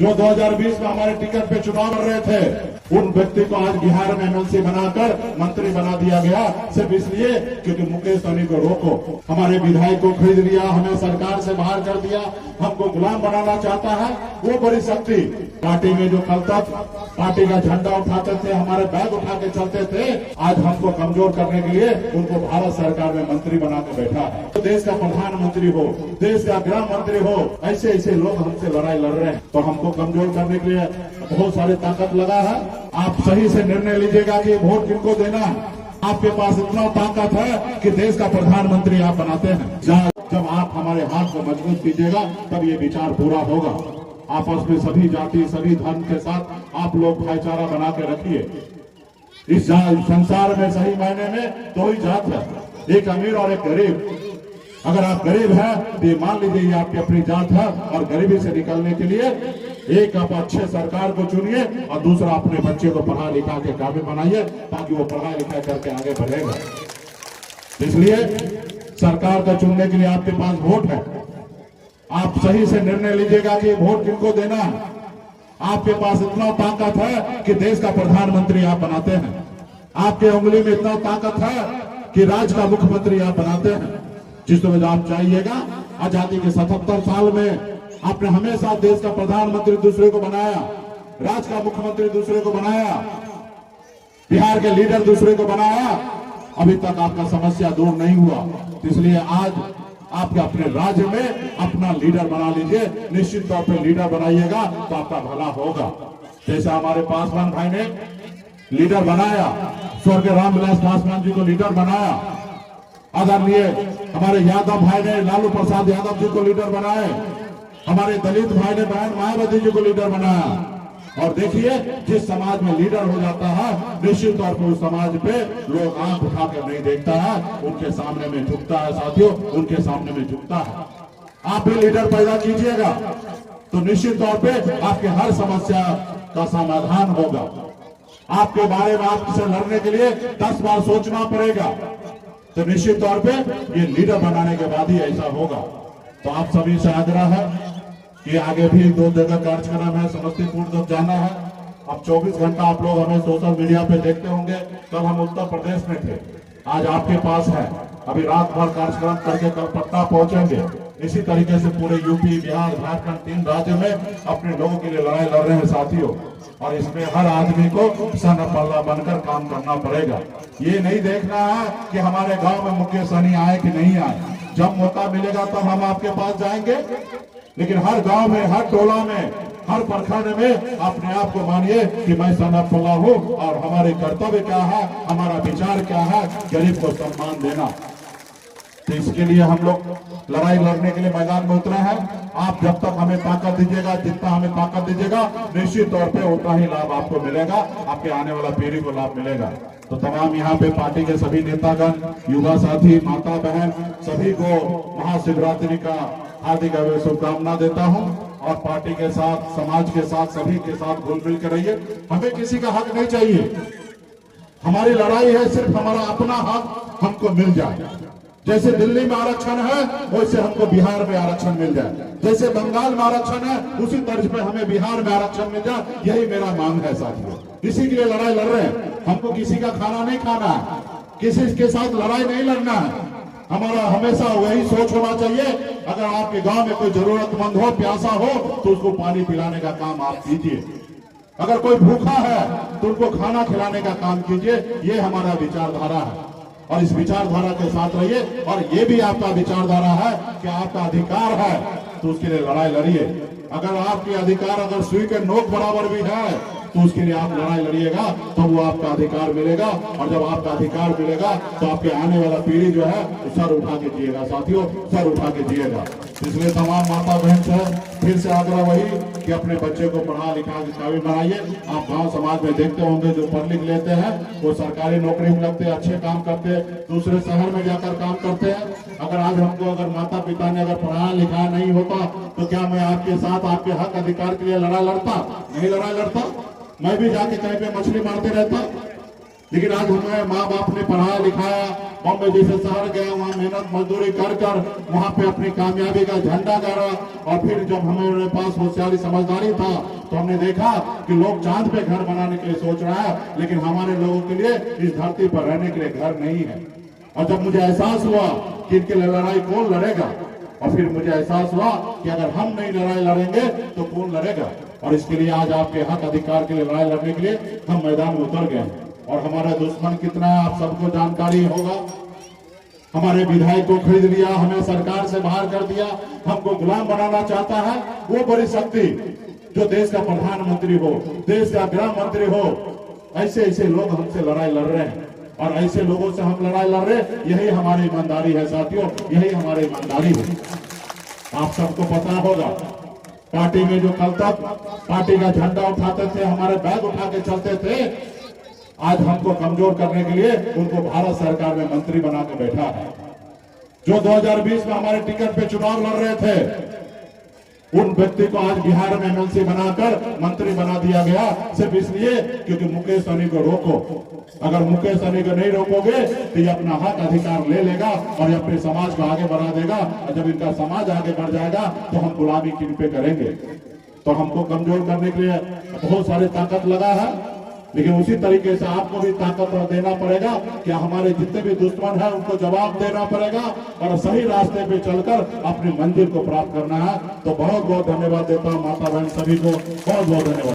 जो 2020 में हमारे टिकट पे चुनाव लड़ रहे थे, उन व्यक्ति को आज बिहार में एमएलसी बनाकर मंत्री बना दिया गया, सिर्फ इसलिए क्योंकि मुकेश सहनी को रोको। हमारे विधायक को खरीद लिया, हमें सरकार से बाहर कर दिया, हमको गुलाम बनाना चाहता है। वो बड़ी शक्ति पार्टी में जो कल तक पार्टी का झंडा उठाते थे, हमारे बैग उठा के चलते थे, आज हमको कमजोर करने के लिए उनको भारत सरकार में मंत्री बना के बैठा है। तो देश का प्रधानमंत्री हो, देश का गृह मंत्री हो, ऐसे ऐसे लोग हमसे लड़ाई लड़ रहे हैं। तो हमको कमजोर करने के लिए बहुत सारी ताकत लगा है। आप सही से निर्णय लीजिएगा कि वोट किनको देना है। आपके पास इतना ताकत है कि देश का प्रधानमंत्री आप बनाते हैं। जब आप हमारे हाथ को मजबूत कीजिएगा तब ये विचार पूरा होगा। आपस में सभी जाति सभी धर्म के साथ आप लोग भाईचारा बना के रखिए। इस संसार में सही मायने में दो ही जात है, एक अमीर और एक गरीब। अगर आप गरीब हैं तो ये मान लीजिए ये आपकी अपनी जात है, और गरीबी से निकलने के लिए एक आप अच्छे सरकार को चुनिए और दूसरा अपने बच्चे को पढ़ा लिखा के काबिल बनाइए, ताकि वो पढ़ाई लिखाई करके आगे बढ़ेगा। इसलिए सरकार को चुनने के लिए आपके पास वोट है। आप सही से निर्णय लीजिएगा कि वोट किनको देना है। आपके पास इतना ताकत है कि देश का प्रधानमंत्री आप बनाते हैं। आपके उंगली में इतना ताकत है कि राज्य का मुख्यमंत्री आप बनाते हैं। जिस वजह आप चाहिएगा। आजादी के 77 साल में आपने हमेशा देश का प्रधानमंत्री दूसरे को बनाया, राज्य का मुख्यमंत्री दूसरे को बनाया, बिहार के लीडर दूसरे को बनाया। अभी तक आपका समस्या दूर नहीं हुआ। इसलिए आज आपके अपने राज्य में अपना लीडर बना लीजिए। निश्चित तौर पर लीडर बनाइएगा तो आपका भला होगा। जैसे हमारे पासवान भाई ने लीडर बनाया, स्वर्गीय रामविलास पासवान जी को लीडर बनाया। आदरणीय हमारे यादव भाई ने लालू प्रसाद यादव जी को लीडर बनाए। हमारे दलित भाई ने बहन मायावती जी को लीडर बनाया। और देखिए, जिस समाज में लीडर हो जाता है, निश्चित तौर पर उस समाज पे लोग आंख उठाकर नहीं देखता है, उनके सामने में झुकता है। साथियों, उनके सामने में झुकता है। आप भी लीडर पैदा कीजिएगा तो निश्चित तौर पे आपके हर समस्या का समाधान होगा। आपके बारे में आपसे लड़ने के लिए 10 बार सोचना पड़ेगा। तो निश्चित तौर पे ये लीडर बनाने के बाद ही ऐसा होगा। तो आप सभी से आग्रह है कि आगे भी 2 जगह कार्यक्रम है, समस्तीपुर तक जाना है। अब 24 घंटा आप लोग हमें सोशल मीडिया पे देखते होंगे। कल हम उत्तर प्रदेश में थे, आज आपके पास है। अभी रात भर कार्यक्रम करके कल पटना पहुंचेंगे। इसी तरीके से पूरे यूपी, बिहार, झारखंड 3 राज्य में अपने लोगों के लिए लड़ाई लड़ रहे हैं साथियों। और इसमें हर आदमी को सन पल्ला बनकर काम करना पड़ेगा। ये नहीं देखना है कि हमारे गांव में मुकेश सहनी आए कि नहीं आए। जब मौका मिलेगा तब हम आपके पास जाएंगे। लेकिन हर गांव में, हर टोला में, हर प्रखंड में अपने आप को मानिए कि मैं सन पल्ला हूँ और हमारे कर्तव्य क्या है, हमारा विचार क्या है, गरीब को सम्मान देना। तो इसके लिए हम लोग लड़ाई लड़ने के लिए मैदान में उतरे हैं। आप जब तक हमें ताकत दीजिएगा, जितना हमें ताकत दीजिएगा, निश्चित तौर पे उतना ही लाभ आपको मिलेगा, आपके आने वाला पीढ़ी को लाभ मिलेगा। तो तमाम यहाँ पे पार्टी के सभी नेतागण, युवा साथी, माता बहन, सभी को महाशिवरात्रि का हार्दिक शुभकामना देता हूँ। और पार्टी के साथ, समाज के साथ, सभी के साथ घुल मिल कर रहिए। हमें किसी का हक नहीं चाहिए। हमारी लड़ाई है सिर्फ हमारा अपना हक हमको मिल जाए। जैसे दिल्ली में आरक्षण है, वैसे हमको बिहार में आरक्षण मिल जाए। जैसे बंगाल में आरक्षण है, उसी तर्ज पे हमें बिहार में आरक्षण मिल जाए। यही मेरा मांग है साथियों। इसी के लिए लड़ाई लड़ रहे हैं। हमको किसी का खाना नहीं खाना है, किसी के साथ लड़ाई नहीं लड़ना है। हमारा हमेशा वही सोच होना चाहिए। अगर आपके गांव में कोई जरूरतमंद हो, प्यासा हो, तो उसको पानी पिलाने का काम आप कीजिए। अगर कोई भूखा है तो उनको खाना खिलाने का काम कीजिए। ये हमारा विचारधारा है और इस विचारधारा के साथ रहिए। और ये भी आपका विचारधारा है कि आपका अधिकार है तो उसके लिए लड़ाई लड़िए। अगर आपके अधिकार अगर सुई के नोक बराबर भी है तो उसके लिए आप लड़ाई लड़िएगा, तो वो आपका अधिकार मिलेगा। और जब आपका अधिकार मिलेगा तो आपके आने वाला पीढ़ी जो है वो सर उठा के जिएगा साथियों, सर उठा के जिएगा। इसलिए तमाम माता बहन से फिर से आग्रह वही कि अपने बच्चे को पढ़ा लिखा के काबिल बनाइए। आप गांव समाज में देखते होंगे जो पढ़ लिख लेते हैं वो सरकारी नौकरी में लगते, अच्छे काम करते, दूसरे शहर में जाकर काम करते हैं। अगर आज हमको अगर माता पिता ने अगर पढ़ाया लिखाया नहीं होता तो क्या मैं आपके साथ आपके हक अधिकार के लिए लड़ाई लड़ता? नहीं लड़ाई लड़ता। मैं भी जाके कहीं पे मछली मारते रहता, लेकिन आज हमें माँ बाप ने पढ़ाया लिखाया, बॉम्बे जैसे शहर गए, वहाँ मेहनत मजदूरी कर कर वहाँ पे अपनी कामयाबी का झंडा गाड़ा। और फिर जब हमारे पास होशियारी समझदारी था तो हमने देखा कि लोग चांद पे घर बनाने के लिए सोच रहा है, लेकिन हमारे लोगों के लिए इस धरती पर रहने के लिए घर नहीं है। और जब मुझे एहसास हुआ कि इनके लिए लड़ाई कौन लड़ेगा, और फिर मुझे एहसास हुआ कि अगर हम नहीं लड़ाई लड़ेंगे तो कौन लड़ेगा। और इसके लिए आज आपके हक अधिकार के लिए लड़ाई लड़ने के लिए हम मैदान में उतर गए। और हमारा दुश्मन कितना है आप सबको जानकारी होगा। हमारे विधायक को खरीद लिया, हमें सरकार से बाहर कर दिया, हमको गुलाम बनाना चाहता है। वो बड़ी शक्ति जो देश का प्रधानमंत्री हो, देश का गृह मंत्री हो, ऐसे ऐसे लोग हमसे लड़ाई लड़ रहे हैं। और ऐसे लोगों से हम लड़ाई लड़ रहे, यही हमारी ईमानदारी है साथियों, यही हमारी ईमानदारी है। आप सबको पता होगा पार्टी में जो कल तक पार्टी का झंडा उठाते थे, हमारे बैग उठा के चलते थे, आज हमको कमजोर करने के लिए उनको भारत सरकार में मंत्री बना के बैठा है। जो 2020 में हमारे टिकट पे चुनाव लड़ रहे थे, उन व्यक्ति को आज बिहार में एमएलसी बनाकर मंत्री बना दिया गया, सिर्फ इसलिए क्योंकि मुकेश सहनी को रोको। अगर मुकेश सहनी को नहीं रोकोगे तो ये अपना हक अधिकार ले लेगा और ये अपने समाज को आगे बढ़ा देगा। और जब इनका समाज आगे बढ़ जाएगा तो हम गुलामी किन पे करेंगे। तो हमको कमजोर करने के लिए बहुत सारी ताकत लगा है, लेकिन उसी तरीके से आपको भी ताकत देना पड़ेगा कि हमारे जितने भी दुश्मन हैं उनको जवाब देना पड़ेगा और सही रास्ते पे चलकर अपनी मंजिल को प्राप्त करना है। तो बहुत बहुत धन्यवाद देता हूँ माता बहन सभी को, बहुत बहुत धन्यवाद।